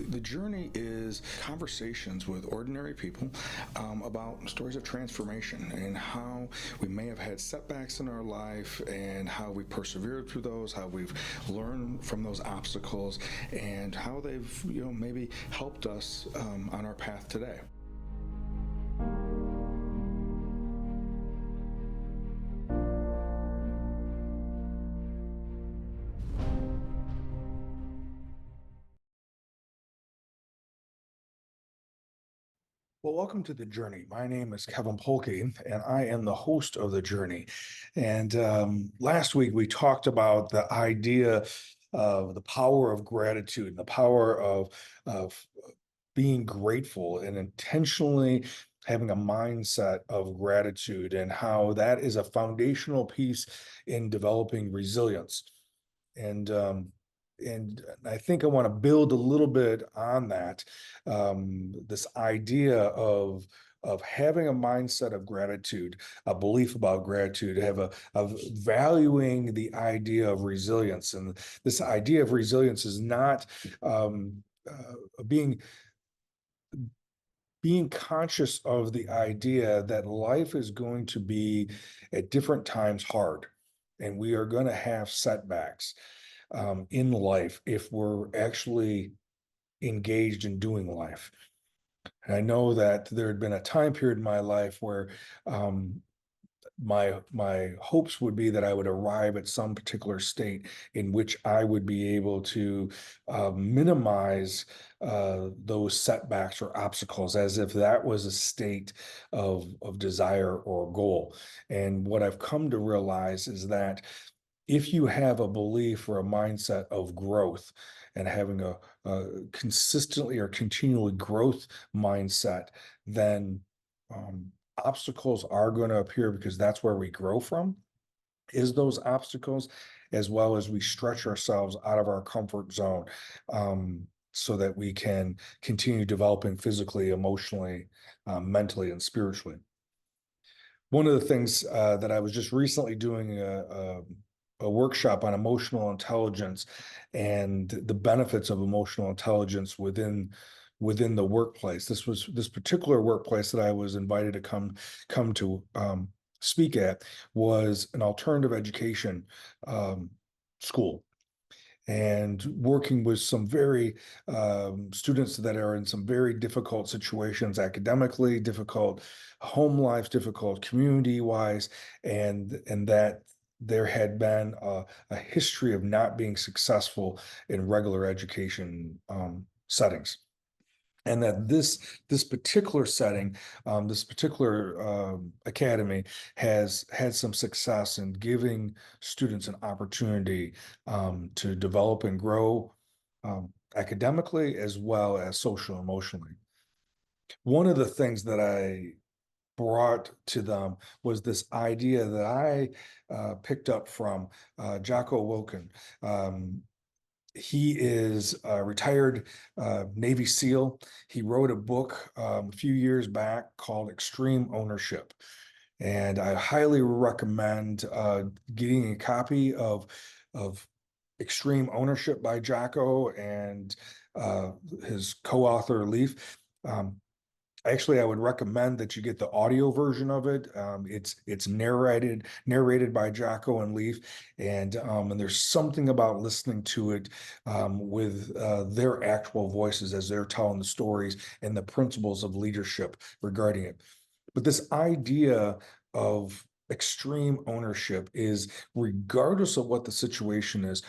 The journey is conversations with ordinary people about stories of transformation and how we may have had setbacks in our life and how we persevered through those, how we've learned from those obstacles, and how they've maybe helped us on our path today. Well, welcome to The Journey. My name is Kevin Polky, and I am the host of The Journey. And last week we talked about the idea of the power of gratitude and the power of being grateful and intentionally having a mindset of gratitude and how that is a foundational piece in developing resilience. And and I think I want to build a little bit on that. This idea of having a mindset of gratitude, a belief about gratitude, of valuing the idea of resilience, and this idea of resilience is not being conscious of the idea that life is going to be at different times hard, and we are going to have setbacks in life if we're actually engaged in doing life. And I know that there had been a time period in my life where my hopes would be that I would arrive at some particular state in which I would be able to minimize those setbacks or obstacles, as if that was a state of desire or goal. And what I've come to realize is that if you have a belief or a mindset of growth and having a consistently or continually growth mindset, then obstacles are going to appear, because that's where we grow from, is those obstacles, as well as we stretch ourselves out of our comfort zone, so that we can continue developing physically, emotionally, mentally, and spiritually. One of the things that I was just recently doing a workshop on emotional intelligence and the benefits of emotional intelligence within the workplace. This particular workplace that I was invited to come to speak at was an alternative education school, and working with some very students that are in some very difficult situations academically, difficult home lives, difficult community wise, and that there had been a history of not being successful in regular education settings, and that this particular setting, this particular academy has had some success in giving students an opportunity to develop and grow academically as well as social emotionally. One of the things that I brought to them was this idea that I picked up from Jocko Willink. He is a retired Navy SEAL. He wrote a book a few years back called Extreme Ownership. And I highly recommend getting a copy of Extreme Ownership by Jocko and his co-author Leaf. Actually, I would recommend that you get the audio version of it. It's narrated by Jocko and Leaf, and there's something about listening to it with their actual voices as they're telling the stories and the principles of leadership regarding it. But this idea of extreme ownership is, regardless of what the situation is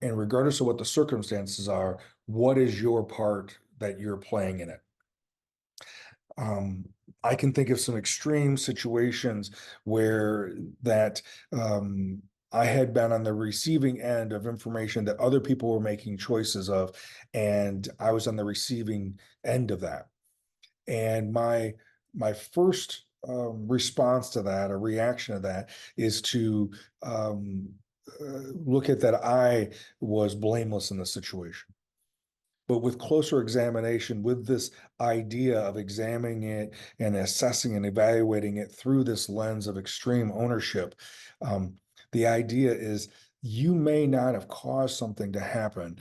and regardless of what the circumstances are, what is your part that you're playing in it? Um, I can think of some extreme situations where that I had been on the receiving end of information that other people were making choices of, and I was on the receiving end of that. And my first response to that, a reaction to that, is to look at that I was blameless in the situation. But with closer examination, with this idea of examining it and assessing and evaluating it through this lens of extreme ownership, the idea is you may not have caused something to happen,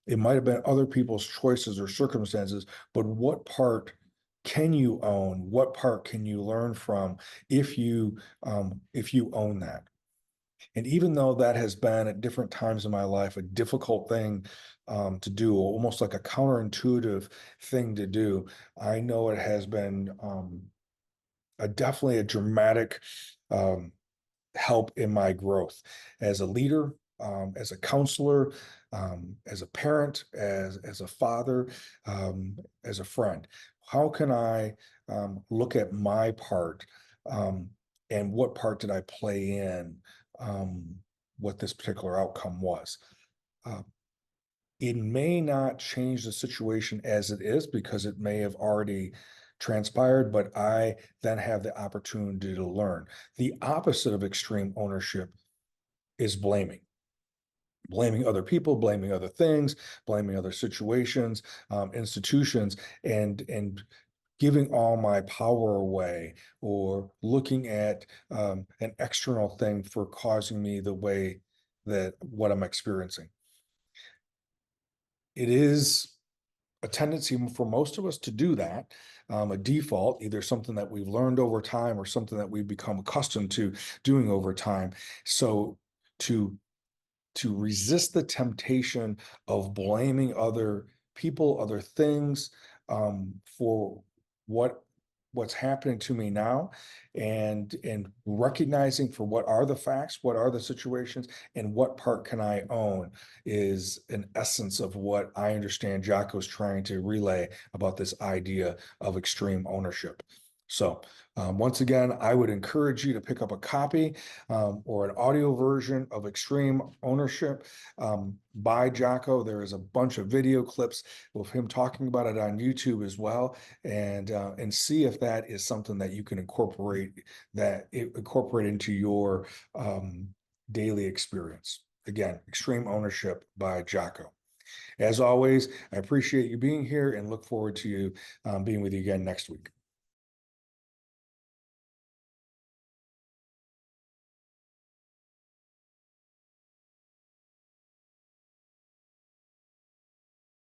It might have been other people's choices or circumstances, but what part can you own? What part can you learn from if you own that? And even though that has been at different times in my life a difficult thing to do, almost like a counterintuitive thing to do, I know it has been definitely a dramatic um, help in my growth as a leader, as a counselor, as a parent, as a father, as a friend. How can I look at my part um, and what part did I play in what this particular outcome was? Uh, it may not change the situation as it is because it may have already transpired, but I then have the opportunity to learn. The opposite of extreme ownership is blaming other people, blaming other things, blaming other situations, institutions, and giving all my power away or looking at an external thing for causing me the way that what I'm experiencing. It is a tendency for most of us to do that, a default, either something that we've learned over time or something that we've become accustomed to doing over time. So to resist the temptation of blaming other people, other things for what what's happening to me now, and recognizing for what are the facts, what are the situations, and what part can I own is an essence of what I understand Jocko's trying to relay about this idea of extreme ownership. So once again, I would encourage you to pick up a copy or an audio version of Extreme Ownership by Jocko. There is a bunch of video clips with him talking about it on YouTube as well, and see if that is something that you can incorporate into your daily experience. Again, Extreme Ownership by Jocko. As always, I appreciate you being here and look forward to you being with you again next week.